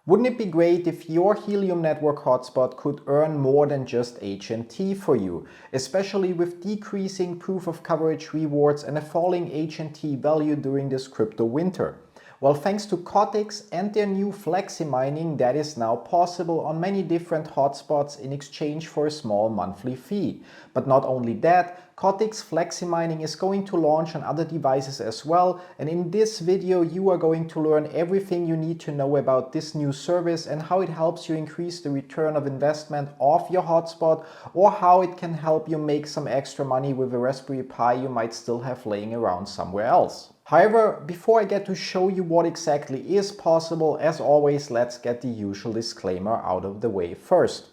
Wouldn't it be great if your Helium network hotspot could earn more than just HNT for you, especially with decreasing proof of coverage rewards and a falling HNT value during this crypto winter? Well, thanks to CotX and their new FlexiMining, that is now possible on many different hotspots in exchange for a small monthly fee. But not only that, CotX FlexiMining is going to launch on other devices as well, and in this video you are going to learn everything you need to know about this new service and how it helps you increase the return of investment of your hotspot, or how it can help you make some extra money with a Raspberry Pi you might still have laying around somewhere else. However, before I get to show you what exactly is possible, as always, let's get the usual disclaimer out of the way first.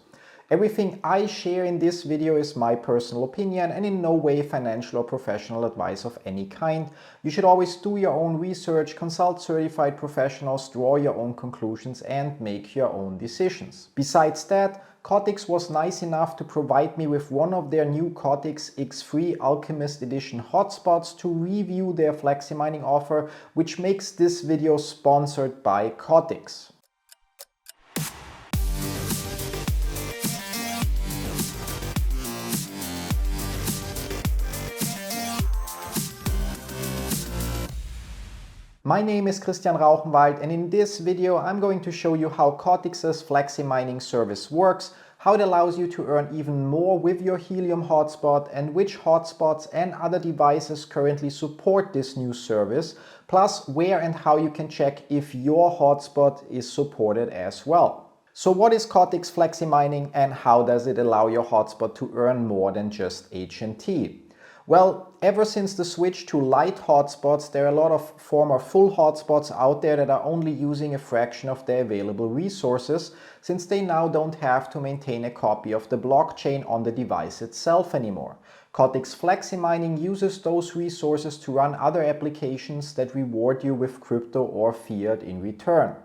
Everything I share in this video is my personal opinion and in no way financial or professional advice of any kind. You should always do your own research, consult certified professionals, draw your own conclusions and make your own decisions. Besides that, CotX was nice enough to provide me with one of their new CotX-X3 Alcrymist Edition Hotspots to review their FlexiMining offer, which makes this video sponsored by CotX. My name is Rauchenwald, and in this video I'm going to show you how CotX's FlexiMining service works, how it allows you to earn even more with your Helium hotspot, and which hotspots and other devices currently support this new service, plus where and how you can check if your hotspot is supported as well. So what is CotX FlexiMining and how does it allow your hotspot to earn more than just HNT? Well, ever since the switch to light hotspots, there are a lot of former full hotspots out there that are only using a fraction of their available resources, since they now don't have to maintain a copy of the blockchain on the device itself anymore. CotX FlexiMining uses those resources to run other applications that reward you with crypto or fiat in return.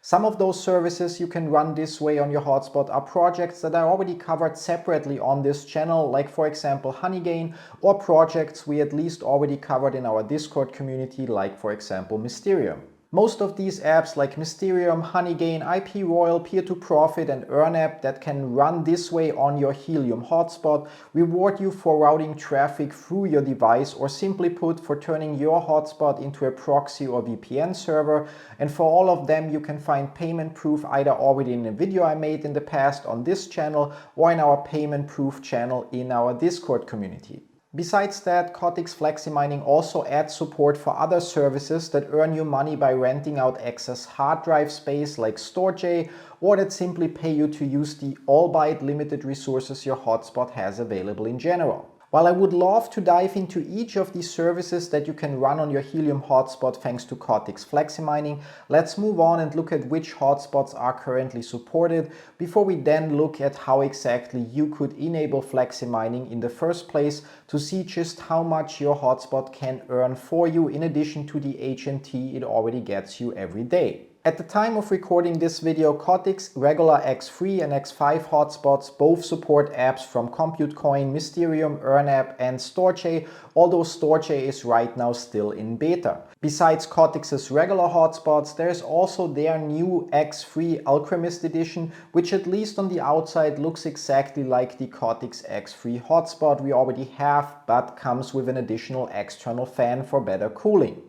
Some of those services you can run this way on your hotspot are projects that are already covered separately on this channel, like for example Honeygain, or projects we at least already covered in our Discord community, like for example Mysterium. Most of these apps like Mysterium, Honeygain, IP Royal, Peer2Profit and EarnApp that can run this way on your Helium hotspot reward you for routing traffic through your device, or simply put, for turning your hotspot into a proxy or VPN server. And for all of them you can find payment proof either already in a video I made in the past on this channel or in our payment proof channel in our Discord community. Besides that, CotX FlexiMining also adds support for other services that earn you money by renting out excess hard drive space like StoreJ, or that simply pay you to use the all-byte limited resources your hotspot has available in general. While I would love to dive into each of these services that you can run on your Helium hotspot thanks to CotX FlexiMining, let's move on and look at which hotspots are currently supported before we then look at how exactly you could enable FlexiMining in the first place to see just how much your hotspot can earn for you in addition to the HNT it already gets you every day. At the time of recording this video, CotX regular X3 and X5 hotspots both support apps from ComputeCoin, Mysterium, EarnApp and StoreJ, although StoreJ is right now still in beta. Besides CotX's regular hotspots, there is also their new X3 Alcrymist Edition, which at least on the outside looks exactly like the CotX X3 hotspot we already have, but comes with an additional external fan for better cooling.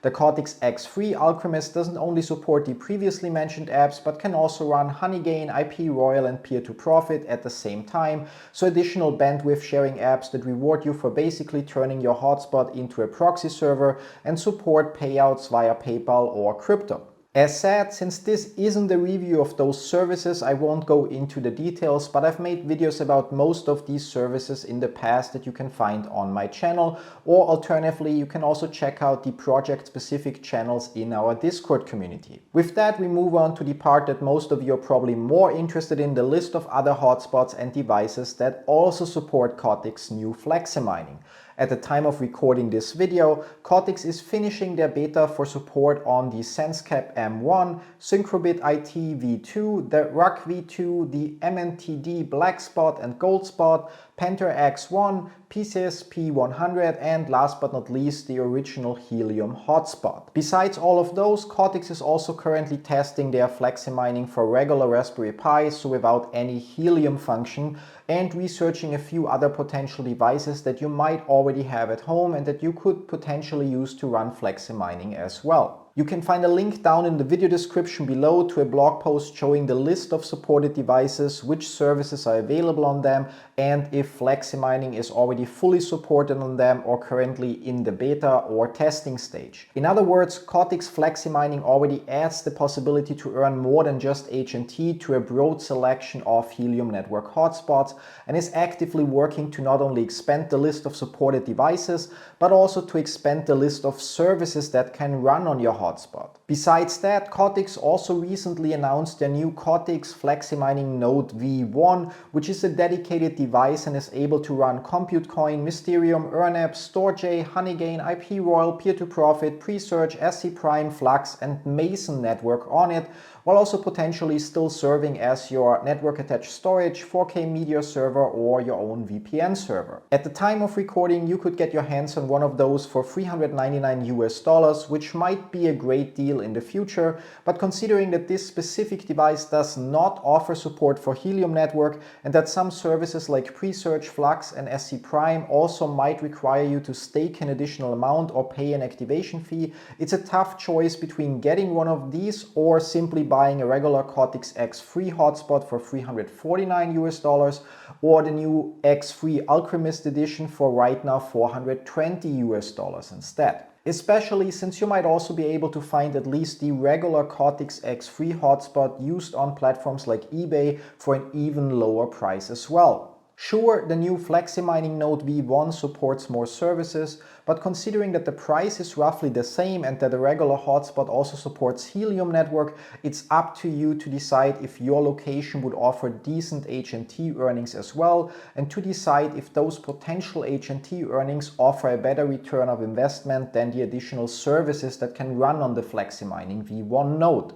The CotX X3 Alcrymist doesn't only support the previously mentioned apps, but can also run Honeygain, IP Royal and Peer2Profit at the same time, so additional bandwidth sharing apps that reward you for basically turning your hotspot into a proxy server and support payouts via PayPal or crypto. As said, since this isn't a review of those services, I won't go into the details, but I've made videos about most of these services in the past that you can find on my channel, or alternatively you can also check out the project-specific channels in our Discord community. With that, we move on to the part that most of you are probably more interested in, the list of other hotspots and devices that also support CotX's new FlexiMining. At the time of recording this video, CotX is finishing their beta for support on the SenseCap M1, Syncrobit IT V2, the RUC V2, the MNTD Black Spot and Gold Spot, Panther X1, PCS P100, and last but not least, the original Helium Hotspot. Besides all of those, CotX is also currently testing their FlexiMining for regular Raspberry Pi, so without any Helium function, and researching a few other potential devices that you might already have at home and that you could potentially use to run FlexiMining as well. You can find a link down in the video description below to a blog post showing the list of supported devices, which services are available on them, and if FlexiMining is already fully supported on them or currently in the beta or testing stage. In other words, CotX FlexiMining already adds the possibility to earn more than just HNT to a broad selection of Helium network hotspots, and is actively working to not only expand the list of supported devices, but also to expand the list of services that can run on your hotspot. Besides that, CotX also recently announced their new CotX FlexiMining Node V1, which is a dedicated device and is able to run ComputeCoin, Mysterium, EarnApp, StoreJ, Honeygain, IP Royal, Peer-to-Profit, Presearch, SC Prime, Flux and Mason network on it, while also potentially still serving as your network attached storage, 4K media server or your own VPN server. At the time of recording, you could get your hands on one of those for $399 US, which might be a great deal in the future, but considering that this specific device does not offer support for Helium network and that some services like Presearch, Flux and SC Prime also might require you to stake an additional amount or pay an activation fee, it's a tough choice between getting one of these or simply buying a regular CotX-X3 hotspot for $349 US or the new X3 Alcrymist Edition for right now $420 US instead. Especially since you might also be able to find at least the regular CotX-X3 hotspot used on platforms like eBay for an even lower price as well. Sure, the new FlexiMining Node V1 supports more services, but considering that the price is roughly the same and that a regular hotspot also supports Helium network, it's up to you to decide if your location would offer decent HNT earnings as well, and to decide if those potential HNT earnings offer a better return of investment than the additional services that can run on the FlexiMining V1 node.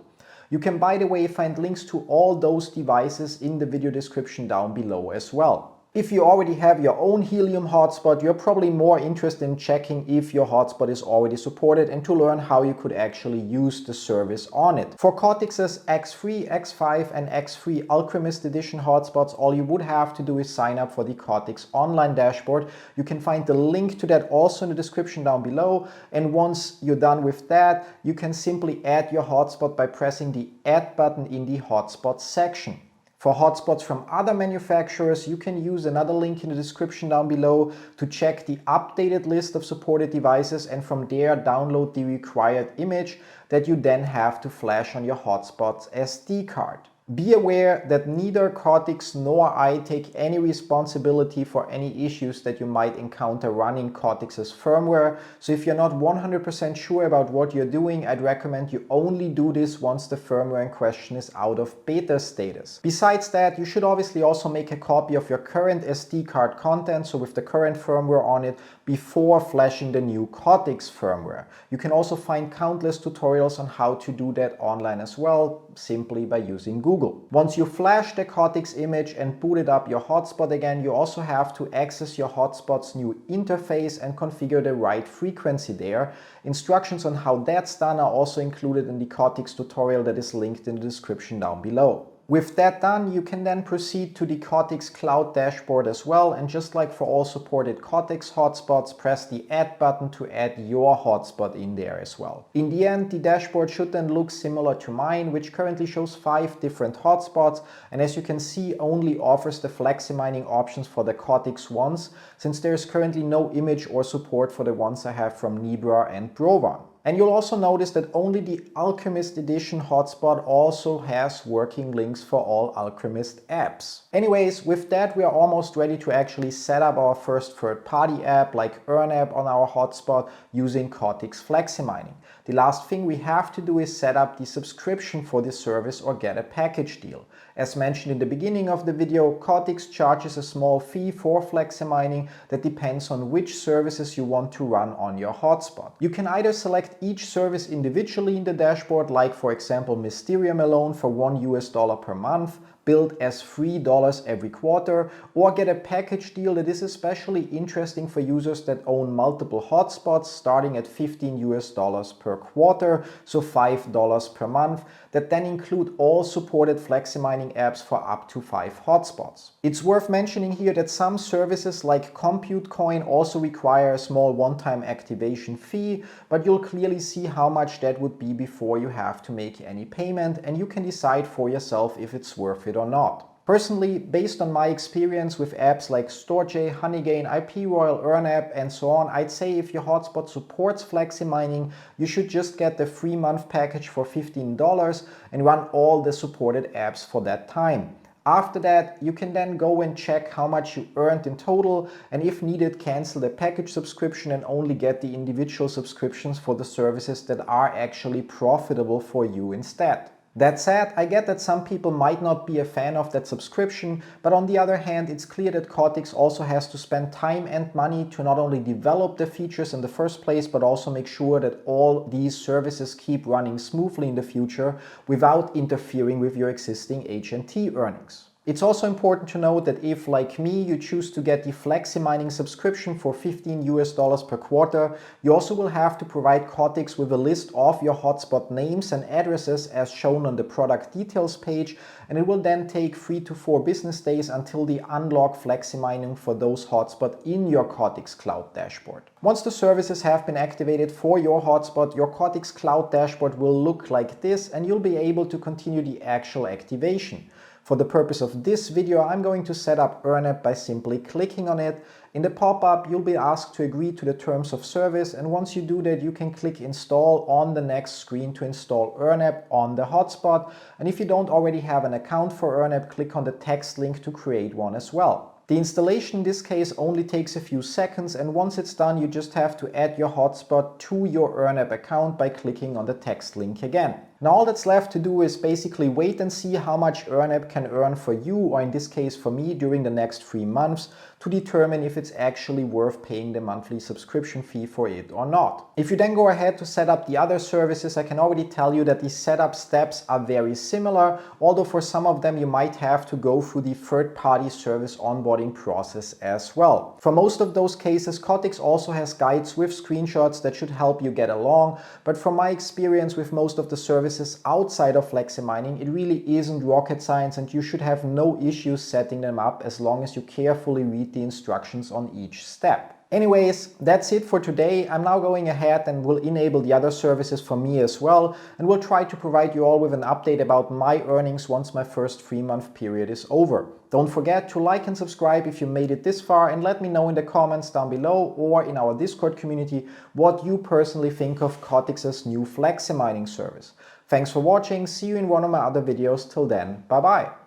You can, by the way, find links to all those devices in the video description down below as well. If you already have your own Helium hotspot, you're probably more interested in checking if your hotspot is already supported and to learn how you could actually use the service on it. For CotX's X3, X5 and X3 Alcrymist Edition hotspots, all you would have to do is sign up for the CotX online dashboard. You can find the link to that also in the description down below, and once you're done with that, you can simply add your hotspot by pressing the Add button in the Hotspots section. For hotspots from other manufacturers, you can use another link in the description down below to check the updated list of supported devices and from there download the required image that you then have to flash on your hotspot's SD card. Be aware that neither CotX nor I take any responsibility for any issues that you might encounter running CotX's firmware, so if you're not 100% sure about what you're doing, I'd recommend you only do this once the firmware in question is out of beta status. Besides that, you should obviously also make a copy of your current SD card content, so with the current firmware on it, before flashing the new CotX firmware. You can also find countless tutorials on how to do that online as well, simply by using Google. Once you flash the CotX image and booted up your hotspot again, you also have to access your hotspot's new interface and configure the right frequency there. Instructions on how that's done are also included in the CotX tutorial that is linked in the description down below. With that done, you can then proceed to the CotX Cloud dashboard as well, and just like for all supported CotX hotspots, press the Add button to add your hotspot in there as well. In the end, the dashboard should then look similar to mine, which currently shows 5 different hotspots, and as you can see, only offers the FlexiMining options for the CotX ones, since there is currently no image or support for the ones I have from Nebra and Brovan. And you'll also notice that only the Alcrymist Edition hotspot also has working links for all Alcrymist apps. Anyways, with that we are almost ready to actually set up our first third-party app like EarnApp on our hotspot using CotX FlexiMining. The last thing we have to do is set up the subscription for this service or get a package deal. As mentioned in the beginning of the video, CotX charges a small fee for FlexiMining that depends on which services you want to run on your hotspot. You can either select each service individually in the dashboard, like for example Mysterium alone for $1 per month, billed as $3 every quarter, or get a package deal that is especially interesting for users that own multiple hotspots starting at $15 per quarter, so $5 per month, that then include all supported FlexiMining apps for up to 5 hotspots. It's worth mentioning here that some services like Compute Coin also require a small one-time activation fee, but you'll clearly see how much that would be before you have to make any payment, and you can decide for yourself if it's worth it or not. Personally, based on my experience with apps like StoreJ, Honeygain, IPRoyal, EarnApp and so on, I'd say if your hotspot supports FlexiMining, you should just get the 3-month package for $15 and run all the supported apps for that time. After that, you can then go and check how much you earned in total, and if needed, cancel the package subscription and only get the individual subscriptions for the services that are actually profitable for you instead. That said, I get that some people might not be a fan of that subscription, but on the other hand, it's clear that CotX also has to spend time and money to not only develop the features in the first place, but also make sure that all these services keep running smoothly in the future without interfering with your existing HNT earnings. It's also important to note that if, like me, you choose to get the FlexiMining subscription for $15 per quarter, you also will have to provide CotX with a list of your hotspot names and addresses as shown on the product details page, and it will then take 3 to 4 business days until they unlock FlexiMining for those hotspots in your CotX Cloud dashboard. Once the services have been activated for your hotspot, your CotX Cloud dashboard will look like this, and you'll be able to continue the actual activation. For the purpose of this video, I'm going to set up EarnApp by simply clicking on it. In the pop-up, you'll be asked to agree to the terms of service, and once you do that, you can click Install on the next screen to install EarnApp on the hotspot. And if you don't already have an account for EarnApp, click on the text link to create one as well. The installation in this case only takes a few seconds, and once it's done, you just have to add your hotspot to your EarnApp account by clicking on the text link again. Now all that's left to do is basically wait and see how much EarnApp can earn for you, or in this case for me, during the next 3 months to determine if it's actually worth paying the monthly subscription fee for it or not. If you then go ahead to set up the other services, I can already tell you that the setup steps are very similar, although for some of them you might have to go through the third-party service onboarding process as well. For most of those cases, CotX also has guides with screenshots that should help you get along, but from my experience with most of the services outside of FlexiMining, it really isn't rocket science, and you should have no issues setting them up as long as you carefully read the instructions on each step. Anyways, that's it for today. I'm now going ahead and will enable the other services for me as well, and will try to provide you all with an update about my earnings once my first 3-month period is over. Don't forget to like and subscribe if you made it this far, and let me know in the comments down below or in our Discord community what you personally think of CotX's new FlexiMining service. Thanks for watching, see you in one of my other videos. Till then, bye bye!